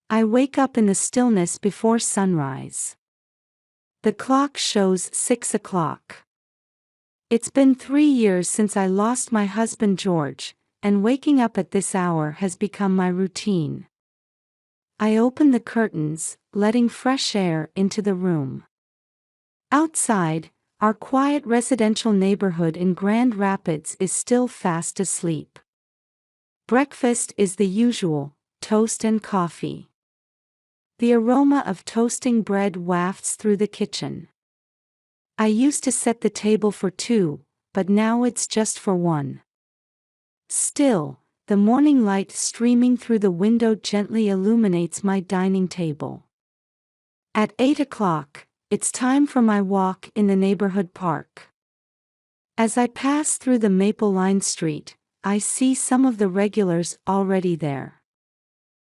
I wake up in the stillness before sunrise. The clock shows 6 o'clock. It's been 3 years since I lost my husband George, and waking up at this hour has become my routine. I open the curtains, letting fresh air into the room. Outside, our quiet residential neighborhood in Grand Rapids is still fast asleep. Breakfast is the usual: toast and coffee. The aroma of toasting bread wafts through the kitchen. I used to set the table for two, but now it's just for one. Still, the morning light streaming through the window gently illuminates my dining table. At 8 o'clock, it's time for my walk in the neighborhood park. As I pass through the maple-lined street, I see some of the regulars already there.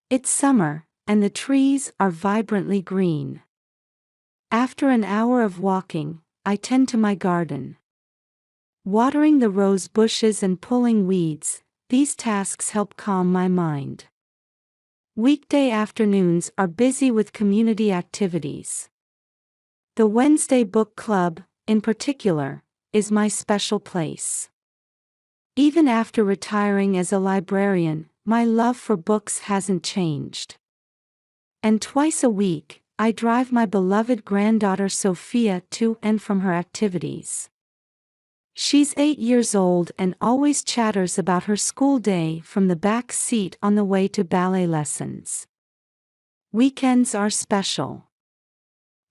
It's summer, and the trees are vibrantly green. After an hour of walking, I tend to my garden. Watering the rose bushes and pulling weeds, these tasks help calm my mind. Weekday afternoons are busy with community activities. The Wednesday book club, in particular, is my special place. Even after retiring as a librarian, my love for books hasn't changed. And twice a week, I drive my beloved granddaughter Sophia to and from her activities. She's 8 years old and always chatters about her school day from the back seat on the way to ballet lessons. Weekends are special.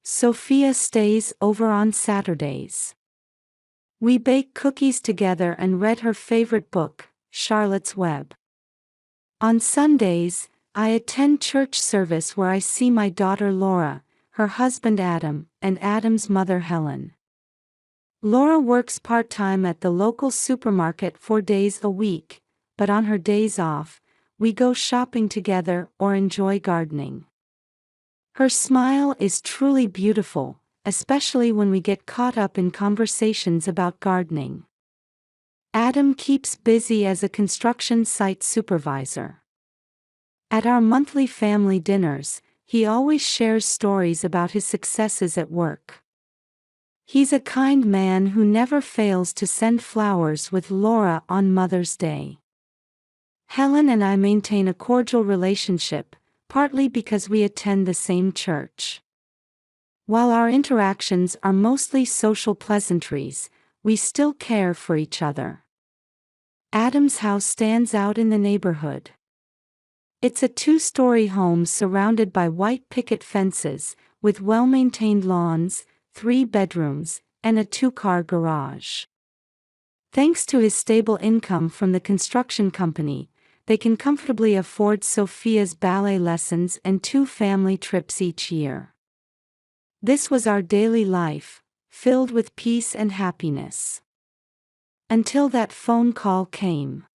Sophia stays over on Saturdays. We bake cookies together and read her favorite book, Charlotte's Web. On Sundays, I attend church service where I see my daughter Laura, her husband Adam, and Adam's mother Helen. Laura works part-time at the local supermarket 4 days a week, but on her days off, we go shopping together or enjoy gardening. Her smile is truly beautiful, especially when we get caught up in conversations about gardening. Adam keeps busy as a construction site supervisor. At our monthly family dinners, he always shares stories about his successes at work. He's a kind man who never fails to send flowers with Laura on Mother's Day. Helen and I maintain a cordial relationship, partly because we attend the same church. While our interactions are mostly social pleasantries, we still care for each other. Adam's house stands out in the neighborhood. It's a 2-story home surrounded by white picket fences, with well-maintained lawns, 3 bedrooms, and a 2-car garage. Thanks to his stable income from the construction company, they can comfortably afford Sophia's ballet lessons and 2 family trips each year. This was our daily life, filled with peace and happiness. Until that phone call came.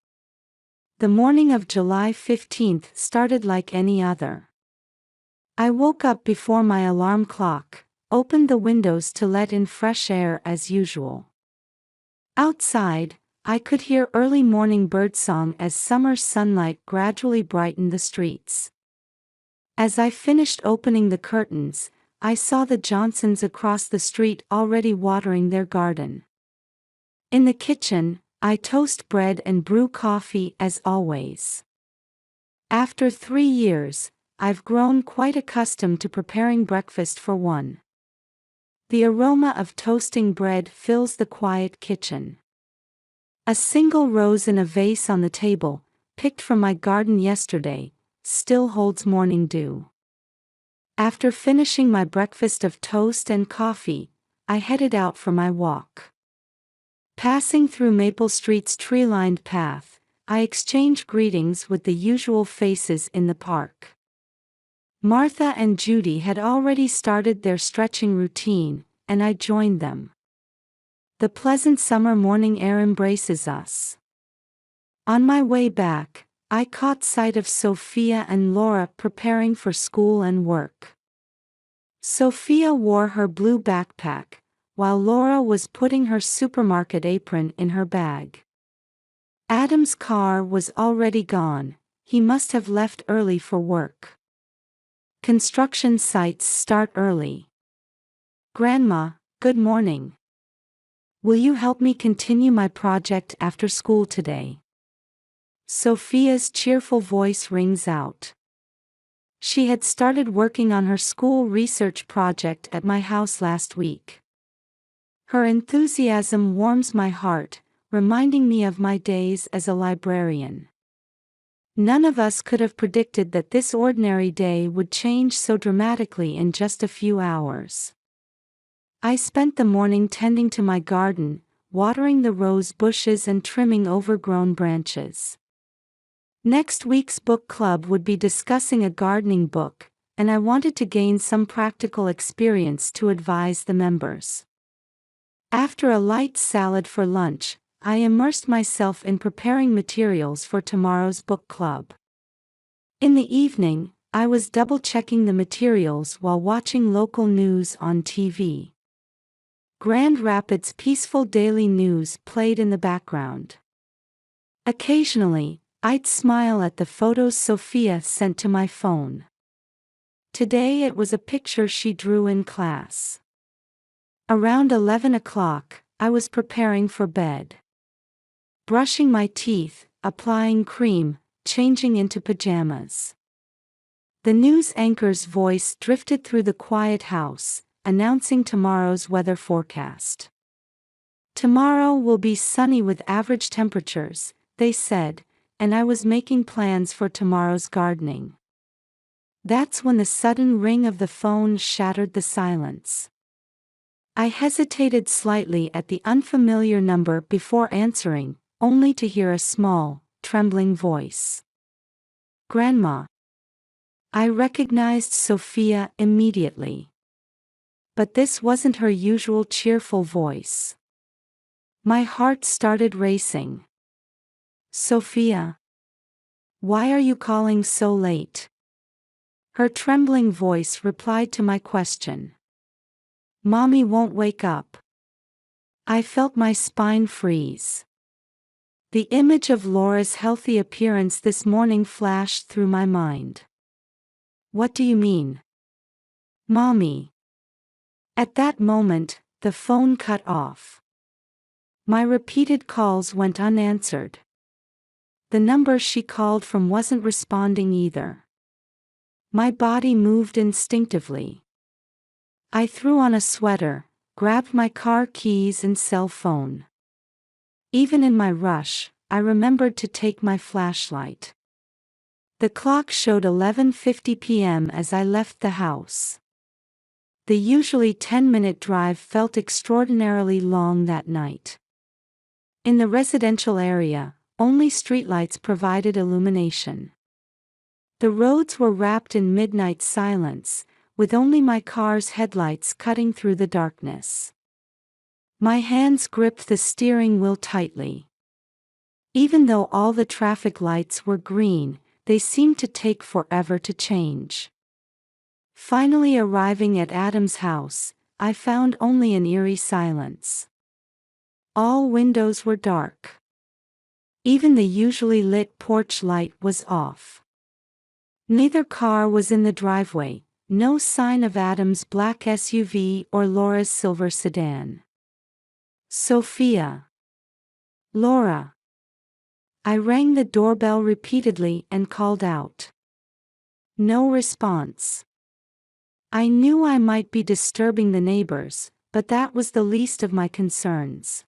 The morning of July 15th started like any other. I woke up before my alarm clock, opened the windows to let in fresh air as usual. Outside, I could hear early morning birdsong as summer sunlight gradually brightened the streets. As I finished opening the curtains, I saw the Johnsons across the street already watering their garden. In the kitchen, I toast bread and brew coffee as always. After 3 years, I've grown quite accustomed to preparing breakfast for one. The aroma of toasting bread fills the quiet kitchen. A single rose in a vase on the table, picked from my garden yesterday, still holds morning dew. After finishing my breakfast of toast and coffee, I headed out for my walk. Passing through Maple Street's tree-lined path, I exchanged greetings with the usual faces in the park. Martha and Judy had already started their stretching routine, and I joined them. The pleasant summer morning air embraces us. On my way back, I caught sight of Sophia and Laura preparing for school and work. Sophia wore her blue backpack, while Laura was putting her supermarket apron in her bag. Adam's car was already gone, he must have left early for work. Construction sites start early. Grandma, good morning. Will you help me continue my project after school today? Sophia's cheerful voice rings out. She had started working on her school research project at my house last week. Her enthusiasm warms my heart, reminding me of my days as a librarian. None of us could have predicted that this ordinary day would change so dramatically in just a few hours. I spent the morning tending to my garden, watering the rose bushes and trimming overgrown branches. Next week's book club would be discussing a gardening book, and I wanted to gain some practical experience to advise the members. After a light salad for lunch, I immersed myself in preparing materials for tomorrow's book club. In the evening, I was double-checking the materials while watching local news on TV. Grand Rapids' peaceful daily news played in the background. Occasionally, I'd smile at the photos Sophia sent to my phone. Today it was a picture she drew in class. Around 11 o'clock, I was preparing for bed. Brushing my teeth, applying cream, changing into pajamas. The news anchor's voice drifted through the quiet house, announcing tomorrow's weather forecast. Tomorrow will be sunny with average temperatures, they said, and I was making plans for tomorrow's gardening. That's when the sudden ring of the phone shattered the silence. I hesitated slightly at the unfamiliar number before answering, only to hear a small, trembling voice. Grandma. I recognized Sophia immediately. But this wasn't her usual cheerful voice. My heart started racing. Sophia. Why are you calling so late? Her trembling voice replied to my question. Mommy won't wake up. I felt my spine freeze. The image of Laura's healthy appearance this morning flashed through my mind. What do you mean? Mommy. At that moment, the phone cut off. My repeated calls went unanswered. The number she called from wasn't responding either. My body moved instinctively. I threw on a sweater, grabbed my car keys and cell phone. Even in my rush, I remembered to take my flashlight. The clock showed 11:50 p.m. as I left the house. The usually 10-minute drive felt extraordinarily long that night. In the residential area, only streetlights provided illumination. The roads were wrapped in midnight silence, with only my car's headlights cutting through the darkness. My hands gripped the steering wheel tightly. Even though all the traffic lights were green, they seemed to take forever to change. Finally arriving at Adam's house, I found only an eerie silence. All windows were dark. Even the usually lit porch light was off. Neither car was in the driveway, no sign of Adam's black SUV or Laura's silver sedan. Sophia. Laura. I rang the doorbell repeatedly and called out. No response. I knew I might be disturbing the neighbors, but that was the least of my concerns.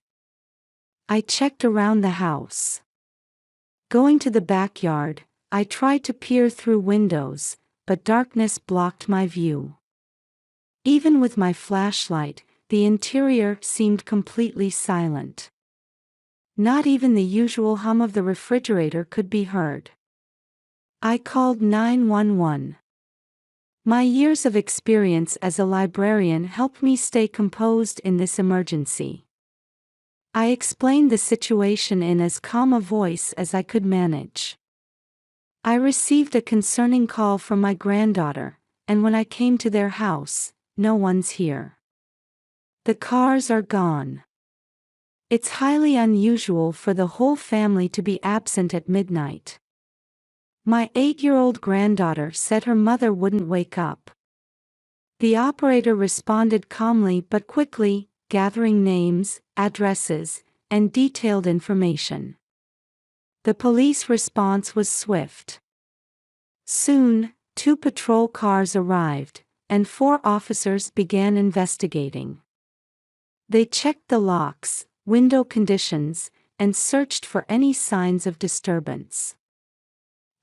I checked around the house. Going to the backyard, I tried to peer through windows, but darkness blocked my view. Even with my flashlight, the interior seemed completely silent. Not even the usual hum of the refrigerator could be heard. I called 911. My years of experience as a librarian helped me stay composed in this emergency. I explained the situation in as calm a voice as I could manage. I received a concerning call from my granddaughter, and when I came to their house, no one's here. The cars are gone. It's highly unusual for the whole family to be absent at midnight. My 8-year-old granddaughter said her mother wouldn't wake up. The operator responded calmly but quickly, gathering names, addresses, and detailed information. The police response was swift. Soon, 2 patrol cars arrived, and 4 officers began investigating. They checked the locks, window conditions, and searched for any signs of disturbance.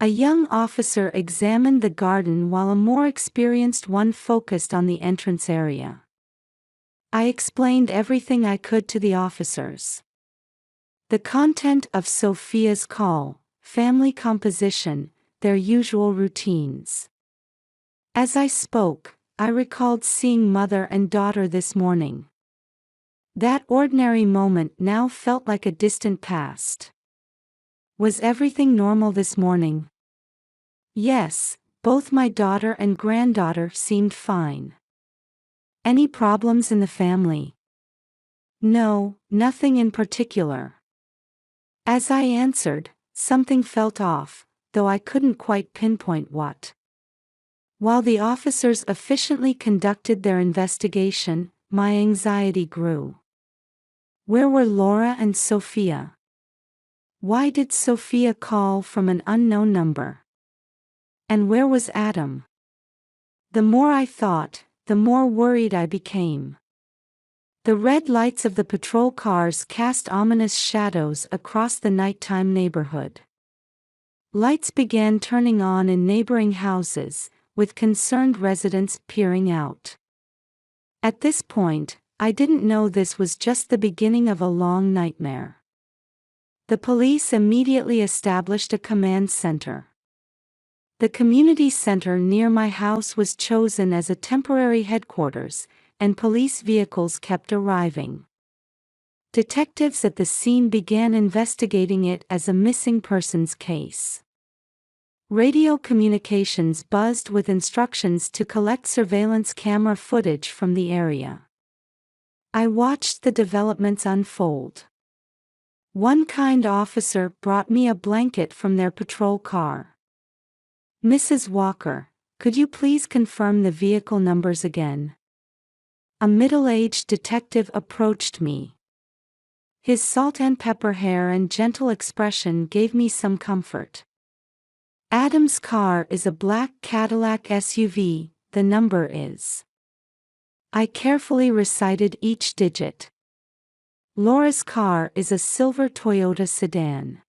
A young officer examined the garden while a more experienced one focused on the entrance area. I explained everything I could to the officers. The content of Sophia's call, family composition, their usual routines. As I spoke, I recalled seeing mother and daughter this morning. That ordinary moment now felt like a distant past. Was everything normal this morning? Yes, both my daughter and granddaughter seemed fine. Any problems in the family? No, nothing in particular. As I answered, something felt off, though I couldn't quite pinpoint what. While the officers efficiently conducted their investigation, my anxiety grew. Where were Laura and Sophia? Why did Sophia call from an unknown number? And where was Adam? The more I thought, the more worried I became. The red lights of the patrol cars cast ominous shadows across the nighttime neighborhood. Lights began turning on in neighboring houses, with concerned residents peering out. At this point, I didn't know this was just the beginning of a long nightmare. The police immediately established a command center. The community center near my house was chosen as a temporary headquarters, and police vehicles kept arriving. Detectives at the scene began investigating it as a missing persons case. Radio communications buzzed with instructions to collect surveillance camera footage from the area. I watched the developments unfold. One kind officer brought me a blanket from their patrol car. "Mrs. Walker, could you please confirm the vehicle numbers again?" A middle-aged detective approached me. His salt and pepper hair and gentle expression gave me some comfort. "Adam's car is a black Cadillac SUV, the number is." I carefully recited each digit. "Laura's car is a silver Toyota sedan.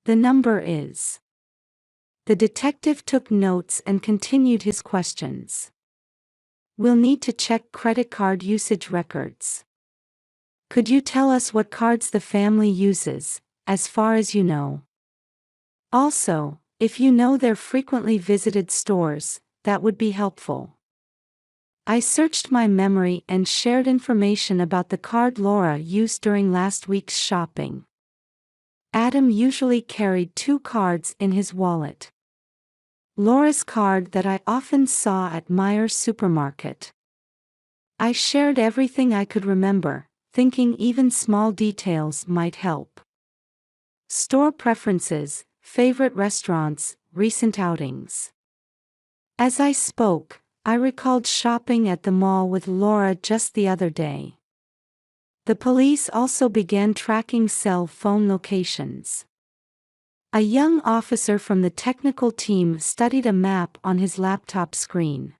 The number is." The detective took notes and continued his questions. "We'll need to check credit card usage records. Could you tell us what cards the family uses, as far as you know? Also, if you know their frequently visited stores, that would be helpful." I searched my memory and shared information about the card Laura used during last week's shopping. Adam usually carried 2 cards in his wallet. Laura's card that I often saw at Meijer's supermarket. I shared everything I could remember, thinking even small details might help. Store preferences, favorite restaurants, recent outings. As I spoke, I recalled shopping at the mall with Laura just the other day. The police also began tracking cell phone locations. A young officer from the technical team studied a map on his laptop screen.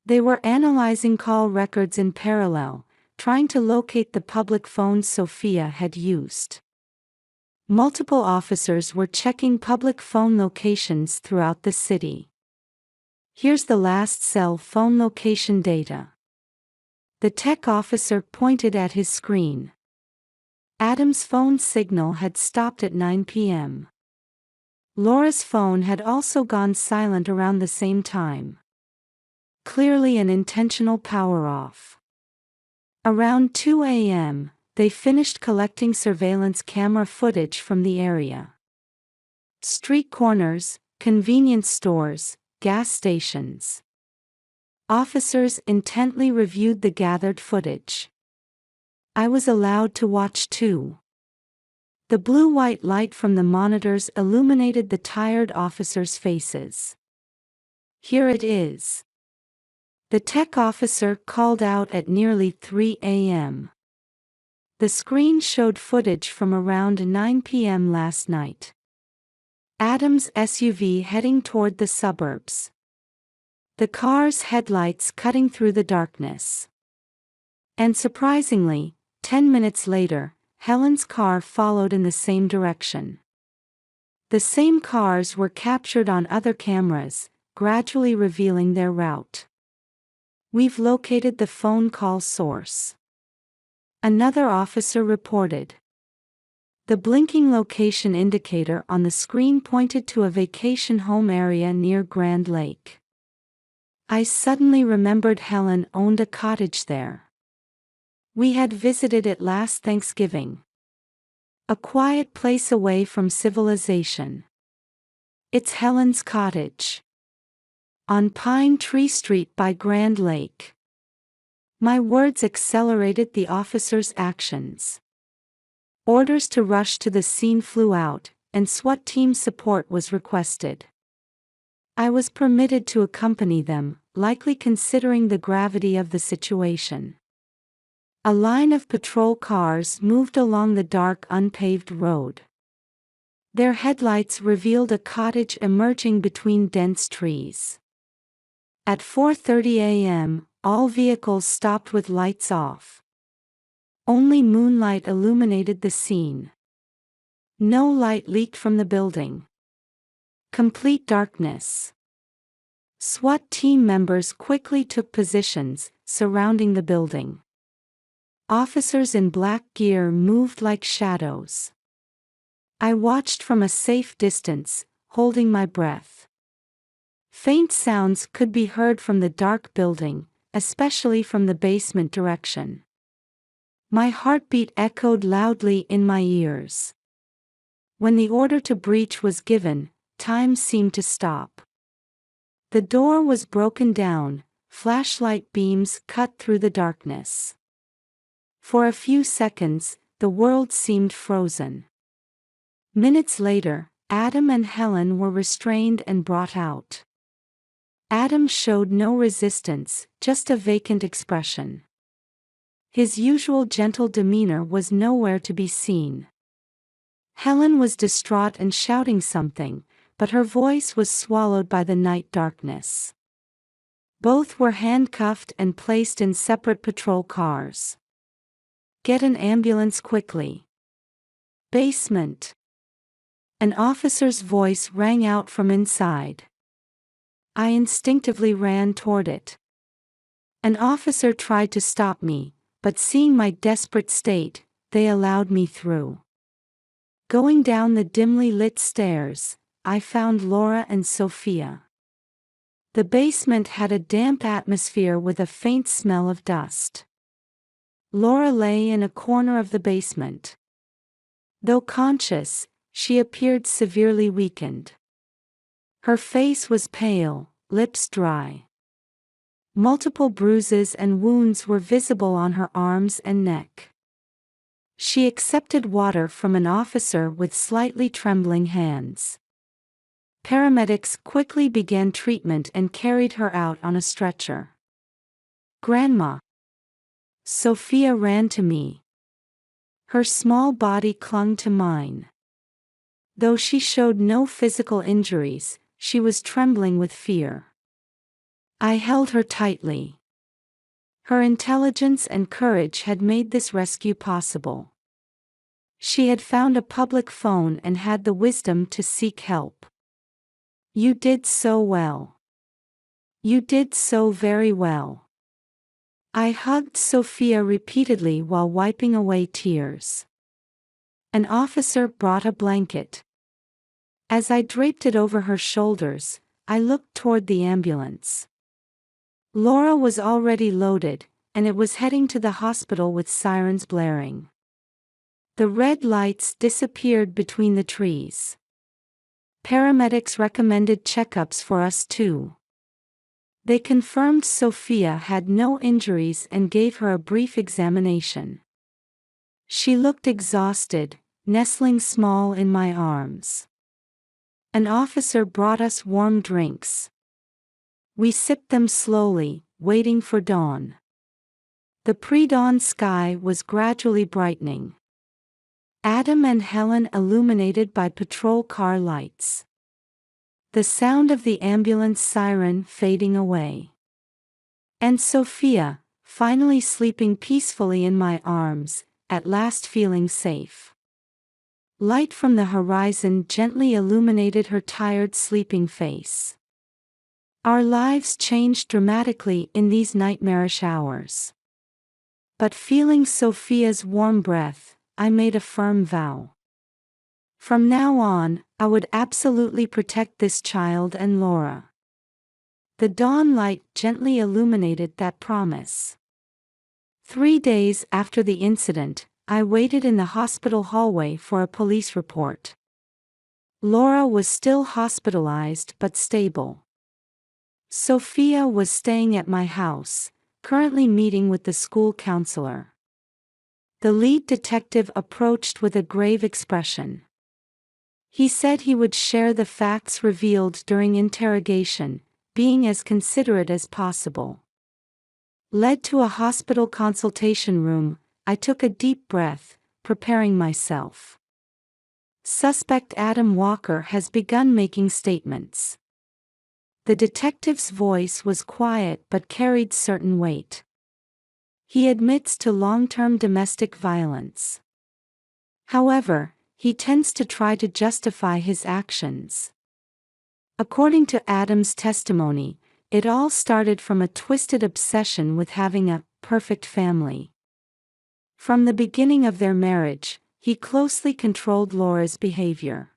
They were analyzing call records in parallel, trying to locate the public phones Sophia had used. Multiple officers were checking public phone locations throughout the city. Here's the last cell phone location data. The tech officer pointed at his screen. Adam's phone signal had stopped at 9 p.m. Laura's phone had also gone silent around the same time. Clearly an intentional power off. Around 2 a.m., they finished collecting surveillance camera footage from the area. Street corners, convenience stores, gas stations. Officers intently reviewed the gathered footage. I was allowed to watch too. The blue-white light from the monitors illuminated the tired officers' faces. "Here it is," the tech officer called out at nearly 3 a.m. The screen showed footage from around 9 p.m. last night. Adam's SUV heading toward the suburbs. The car's headlights cutting through the darkness. And surprisingly, 10 minutes later, Helen's car followed in the same direction. The same cars were captured on other cameras, gradually revealing their route. "We've located the phone call source," another officer reported. The blinking location indicator on the screen pointed to a vacation home area near Grand Lake. I suddenly remembered Helen owned a cottage there. We had visited it last Thanksgiving. A quiet place away from civilization. It's Helen's cottage. On Pine Tree Street by Grand Lake. My words accelerated the officer's actions. Orders to rush to the scene flew out, and SWAT team support was requested. I was permitted to accompany them, likely considering the gravity of the situation. A line of patrol cars moved along the dark unpaved road. Their headlights revealed a cottage emerging between dense trees. At 4:30 a.m., all vehicles stopped with lights off. Only moonlight illuminated the scene. No light leaked from the building. Complete darkness. SWAT team members quickly took positions, surrounding the building. Officers in black gear moved like shadows. I watched from a safe distance, holding my breath. Faint sounds could be heard from the dark building, especially from the basement direction. My heartbeat echoed loudly in my ears. When the order to breach was given, time seemed to stop. The door was broken down, flashlight beams cut through the darkness. For a few seconds, the world seemed frozen. Minutes later, Adam and Helen were restrained and brought out. Adam showed no resistance, just a vacant expression. His usual gentle demeanor was nowhere to be seen. Helen was distraught and shouting something, but her voice was swallowed by the night darkness. Both were handcuffed and placed in separate patrol cars. "Get an ambulance quickly." "Basement." An officer's voice rang out from inside. I instinctively ran toward it. An officer tried to stop me, but seeing my desperate state, they allowed me through. Going down the dimly lit stairs, I found Laura and Sophia. The basement had a damp atmosphere with a faint smell of dust. Laura lay in a corner of the basement. Though conscious, she appeared severely weakened. Her face was pale, lips dry. Multiple bruises and wounds were visible on her arms and neck. She accepted water from an officer with slightly trembling hands. Paramedics quickly began treatment and carried her out on a stretcher. "Grandma." Sophia ran to me. Her small body clung to mine. Though she showed no physical injuries, she was trembling with fear. I held her tightly. Her intelligence and courage had made this rescue possible. She had found a public phone and had the wisdom to seek help. "You did so well. You did so very well." I hugged Sophia repeatedly while wiping away tears. An officer brought a blanket. As I draped it over her shoulders, I looked toward the ambulance. Laura was already loaded, and it was heading to the hospital with sirens blaring. The red lights disappeared between the trees. Paramedics recommended checkups for us too. They confirmed Sophia had no injuries and gave her a brief examination. She looked exhausted, nestling small in my arms. An officer brought us warm drinks. We sipped them slowly, waiting for dawn. The pre-dawn sky was gradually brightening. Adam and Helen illuminated by patrol car lights. The sound of the ambulance siren fading away. And Sophia, finally sleeping peacefully in my arms, at last feeling safe. Light from the horizon gently illuminated her tired sleeping face. Our lives changed dramatically in these nightmarish hours. But feeling Sophia's warm breath, I made a firm vow. From now on, I would absolutely protect this child and Laura. The dawn light gently illuminated that promise. 3 days after the incident, I waited in the hospital hallway for a police report. Laura was still hospitalized but stable. Sophia was staying at my house, currently meeting with the school counselor. The lead detective approached with a grave expression. He said he would share the facts revealed during interrogation, being as considerate as possible. Led to a hospital consultation room, I took a deep breath, preparing myself. Suspect Adam Walker has begun making statements. The detective's voice was quiet but carried certain weight. He admits to long-term domestic violence. However, he tends to try to justify his actions. According to Adam's testimony, it all started from a twisted obsession with having a perfect family. From the beginning of their marriage, he closely controlled Laura's behavior.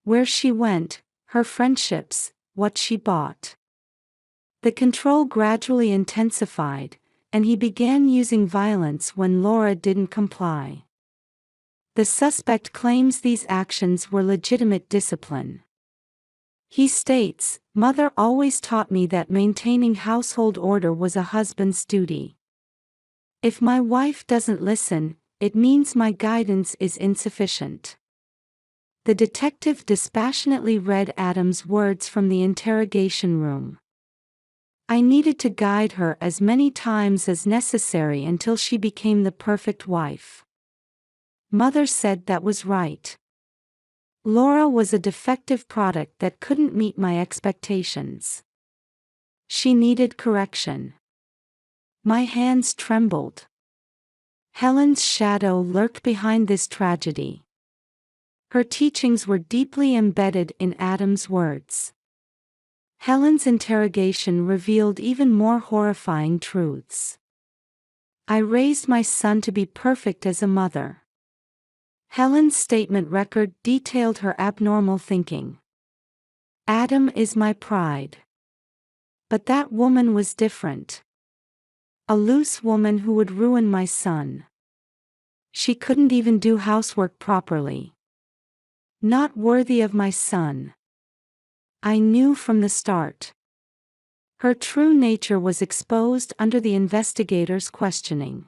Where she went, her friendships, what she bought. The control gradually intensified, and he began using violence when Laura didn't comply. The suspect claims these actions were legitimate discipline. He states, "Mother always taught me that maintaining household order was a husband's duty. If my wife doesn't listen, it means my guidance is insufficient." The detective dispassionately read Adam's words from the interrogation room. "I needed to guide her as many times as necessary until she became the perfect wife. Mother said that was right. Laura was a defective product that couldn't meet my expectations. She needed correction." My hands trembled. Helen's shadow lurked behind this tragedy. Her teachings were deeply embedded in Adam's words. Helen's interrogation revealed even more horrifying truths. "I raised my son to be perfect as a mother." Helen's statement record detailed her abnormal thinking. "Adam is my pride. But that woman was different. A loose woman who would ruin my son. She couldn't even do housework properly. Not worthy of my son. I knew from the start." Her true nature was exposed under the investigators' questioning.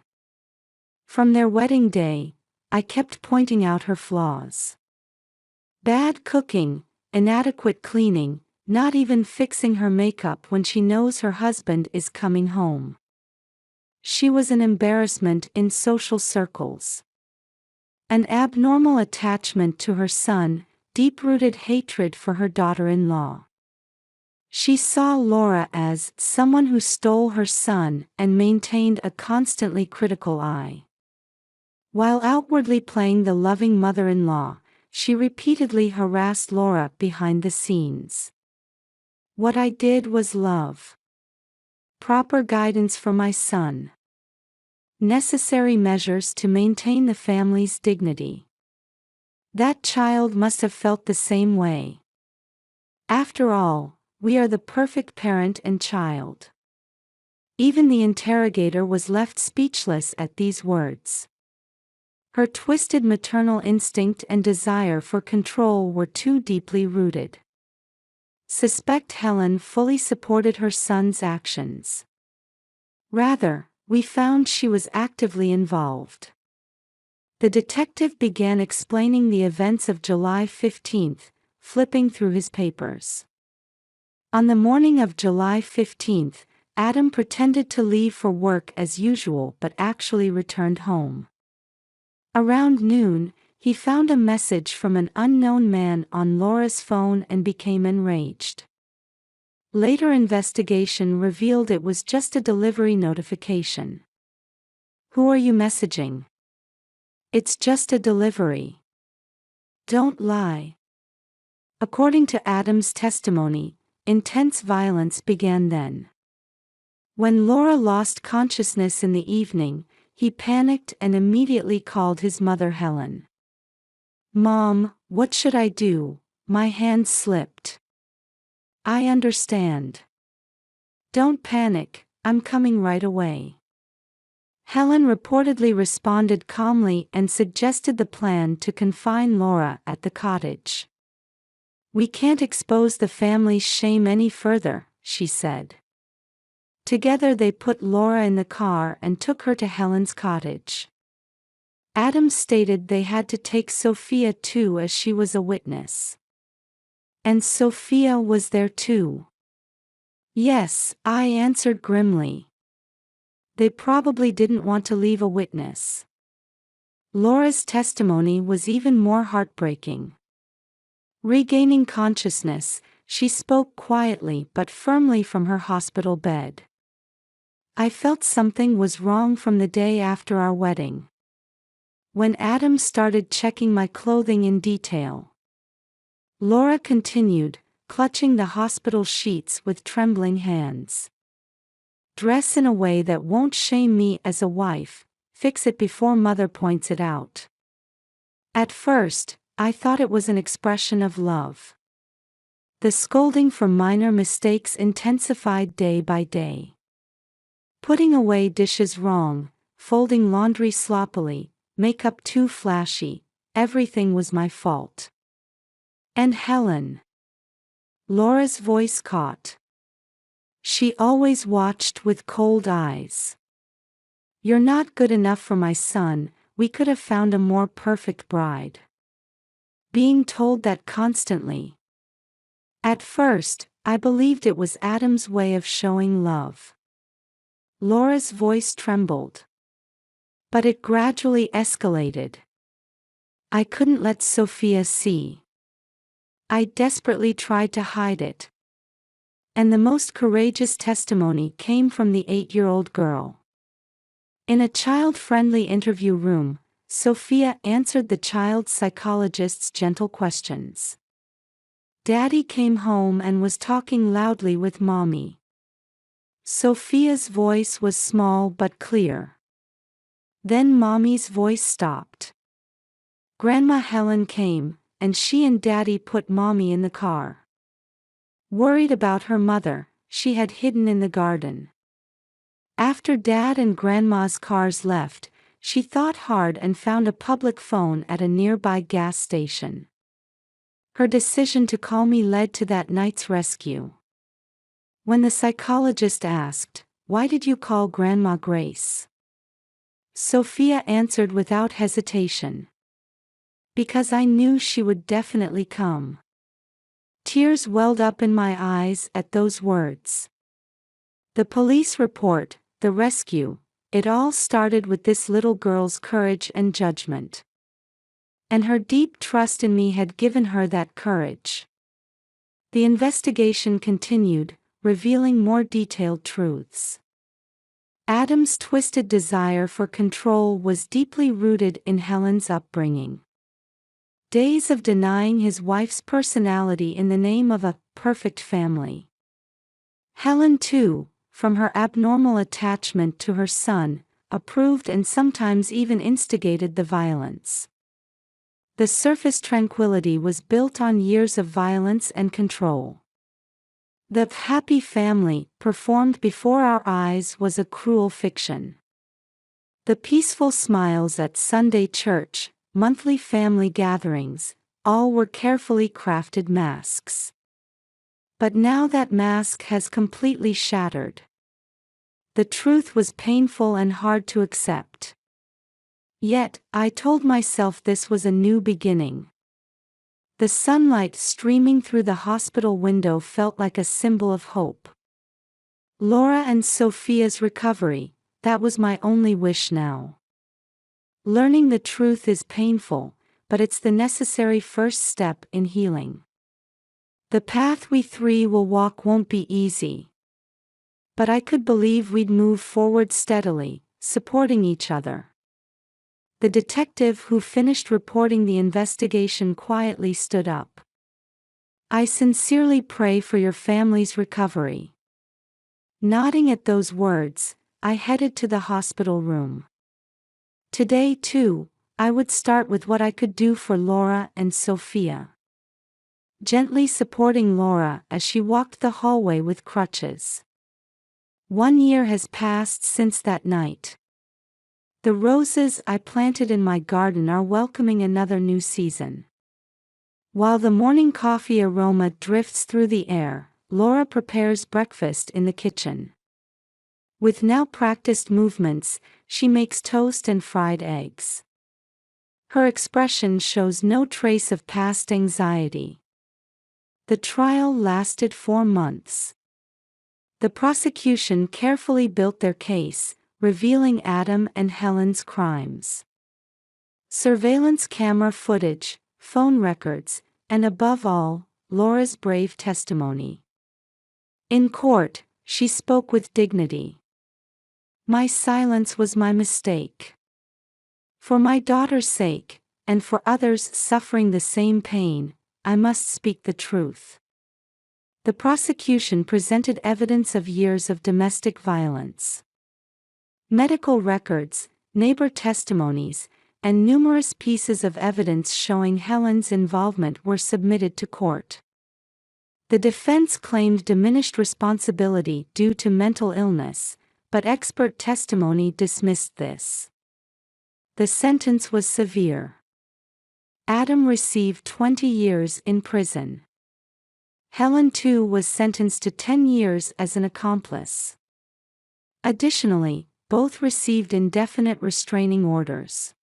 From their wedding day, I kept pointing out her flaws. Bad cooking, inadequate cleaning, not even fixing her makeup when she knows her husband is coming home. She was an embarrassment in social circles. An abnormal attachment to her son, deep-rooted hatred for her daughter-in-law. She saw Laura as someone who stole her son and maintained a constantly critical eye. While outwardly playing the loving mother-in-law, she repeatedly harassed Laura behind the scenes. "What I did was love. Proper guidance for my son. Necessary measures to maintain the family's dignity." That child must have felt the same way. After all, we are the perfect parent and child. Even the interrogator was left speechless at these words. Her twisted maternal instinct and desire for control were too deeply rooted. Suspect Helen fully supported her son's actions. Rather, we found she was actively involved. The detective began explaining the events of July 15th, flipping through his papers. On the morning of July 15th, Adam pretended to leave for work as usual but actually returned home. Around noon, he found a message from an unknown man on Laura's phone and became enraged. Later investigation revealed it was just a delivery notification. "Who are you messaging?" "It's just a delivery." "Don't lie." According to Adam's testimony, intense violence began then. When Laura lost consciousness in the evening, he panicked and immediately called his mother Helen. "Mom, what should I do? My hand slipped." "I understand. Don't panic, I'm coming right away." Helen reportedly responded calmly and suggested the plan to confine Laura at the cottage. "We can't expose the family's shame any further," she said. Together they put Laura in the car and took her to Helen's cottage. Adam stated they had to take Sophia too as she was a witness. "And Sophia was there too?" "Yes," I answered grimly. "They probably didn't want to leave a witness." Laura's testimony was even more heartbreaking. Regaining consciousness, she spoke quietly but firmly from her hospital bed. "I felt something was wrong from the day after our wedding. When Adam started checking my clothing in detail." Laura continued, clutching the hospital sheets with trembling hands. "Dress in a way that won't shame me as a wife, fix it before mother points it out." At first, I thought it was an expression of love. The scolding for minor mistakes intensified day by day. Putting away dishes wrong, folding laundry sloppily, makeup too flashy, everything was my fault. "And Helen?" Laura's voice caught. She always watched with cold eyes. "You're not good enough for my son, we could have found a more perfect bride." Being told that constantly. At first, I believed it was Adam's way of showing love. Laura's voice trembled. But it gradually escalated. "I couldn't let Sophia see. I desperately tried to hide it." And the most courageous testimony came from the 8-year-old girl. In a child-friendly interview room, Sophia answered the child psychologist's gentle questions. "Daddy came home and was talking loudly with Mommy." Sophia's voice was small but clear. Then Mommy's voice stopped. "Grandma Helen came, and she and Daddy put Mommy in the car. Worried about her mother, she had hidden in the garden. After Dad and Grandma's cars left, she thought hard and found a public phone at a nearby gas station. Her decision to call me led to that night's rescue." When the psychologist asked, "Why did you call Grandma Grace?" Sophia answered without hesitation. "Because I knew she would definitely come." Tears welled up in my eyes at those words. The police report, the rescue, it all started with this little girl's courage and judgment. And her deep trust in me had given her that courage. The investigation continued, revealing more detailed truths. Adam's twisted desire for control was deeply rooted in Helen's upbringing. Days of denying his wife's personality in the name of a perfect family. Helen, too, from her abnormal attachment to her son, approved and sometimes even instigated the violence. The surface tranquility was built on years of violence and control. The happy family, performed before our eyes, was a cruel fiction. The peaceful smiles at Sunday church, monthly family gatherings, all were carefully crafted masks. But now that mask has completely shattered. The truth was painful and hard to accept. Yet, I told myself this was a new beginning. The sunlight streaming through the hospital window felt like a symbol of hope. Laura and Sophia's recovery, that was my only wish now. Learning the truth is painful, but it's the necessary first step in healing. The path we three will walk won't be easy. But I could believe we'd move forward steadily, supporting each other. The detective who finished reporting the investigation quietly stood up. I sincerely pray for your family's recovery. Nodding at those words, I headed to the hospital room. Today, too, I would start with what I could do for Laura and Sophia. Gently supporting Laura as she walked the hallway with crutches. 1 year has passed since that night. The roses I planted in my garden are welcoming another new season. While the morning coffee aroma drifts through the air, Laura prepares breakfast in the kitchen. With now practiced movements, she makes toast and fried eggs. Her expression shows no trace of past anxiety. The trial lasted 4 months. The prosecution carefully built their case, revealing Adam and Helen's crimes. Surveillance camera footage, phone records, and above all, Laura's brave testimony. In court, she spoke with dignity. My silence was my mistake. For my daughter's sake, and for others suffering the same pain, I must speak the truth. The prosecution presented evidence of years of domestic violence. Medical records, neighbor testimonies, and numerous pieces of evidence showing Helen's involvement were submitted to court. The defense claimed diminished responsibility due to mental illness, but expert testimony dismissed this. The sentence was severe. Adam received 20 years in prison. Helen too was sentenced to 10 years as an accomplice. Additionally, both received indefinite restraining orders.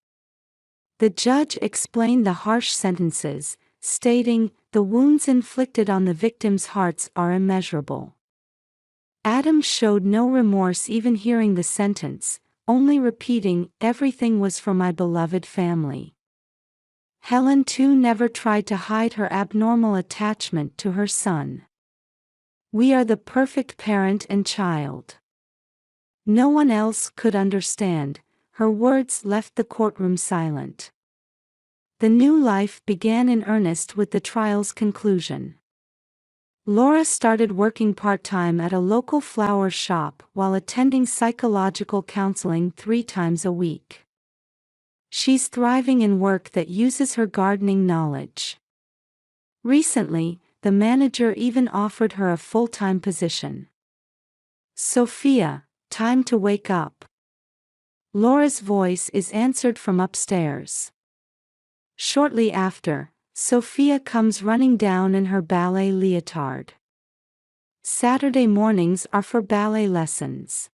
The judge explained the harsh sentences, stating, "The wounds inflicted on the victims' hearts are immeasurable." Adam showed no remorse even hearing the sentence, only repeating, "Everything was for my beloved family." Helen too never tried to hide her abnormal attachment to her son. "We are the perfect parent and child." No one else could understand. Her words left the courtroom silent. The new life began in earnest with the trial's conclusion. Laura started working part-time at a local flower shop while attending psychological counseling 3 times a week. She's thriving in work that uses her gardening knowledge. Recently, the manager even offered her a full-time position. "Sophia, time to wake up." Laura's voice is answered from upstairs. Shortly after, Sophia comes running down in her ballet leotard. Saturday mornings are for ballet lessons.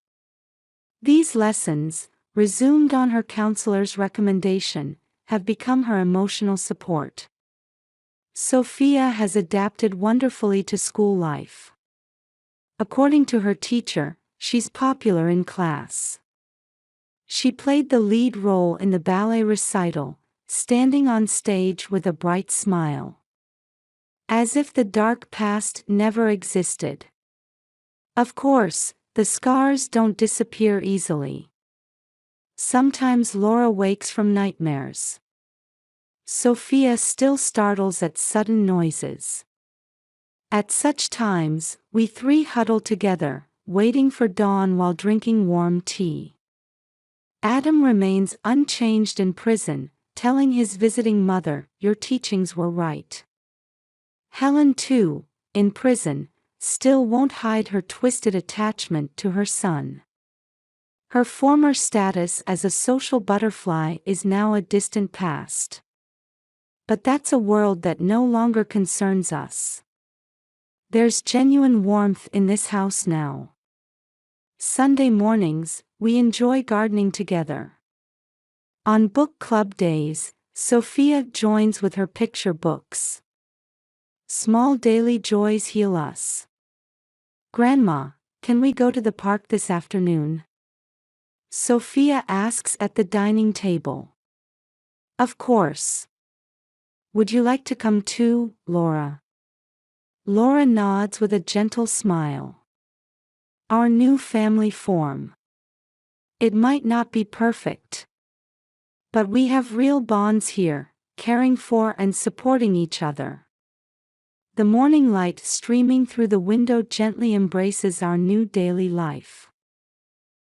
These lessons, resumed on her counselor's recommendation, have become her emotional support. Sophia has adapted wonderfully to school life. According to her teacher, she's popular in class. She played the lead role in the ballet recital, standing on stage with a bright smile. As if the dark past never existed. Of course, the scars don't disappear easily. Sometimes Laura wakes from nightmares. Sophia still startles at sudden noises. At such times, we 3 huddle together, waiting for dawn while drinking warm tea. Adam remains unchanged in prison, telling his visiting mother, "Your teachings were right." Helen too, in prison, still won't hide her twisted attachment to her son. Her former status as a social butterfly is now a distant past. But that's a world that no longer concerns us. There's genuine warmth in this house now. Sunday mornings, we enjoy gardening together. On book club days, Sophia joins with her picture books. Small daily joys heal us. Grandma, can we go to the park this afternoon? Sophia asks at the dining table. Of course. Would you like to come too, Laura? Laura nods with a gentle smile. Our new family form. It might not be perfect, but we have real bonds here, caring for and supporting each other. The morning light streaming through the window gently embraces our new daily life.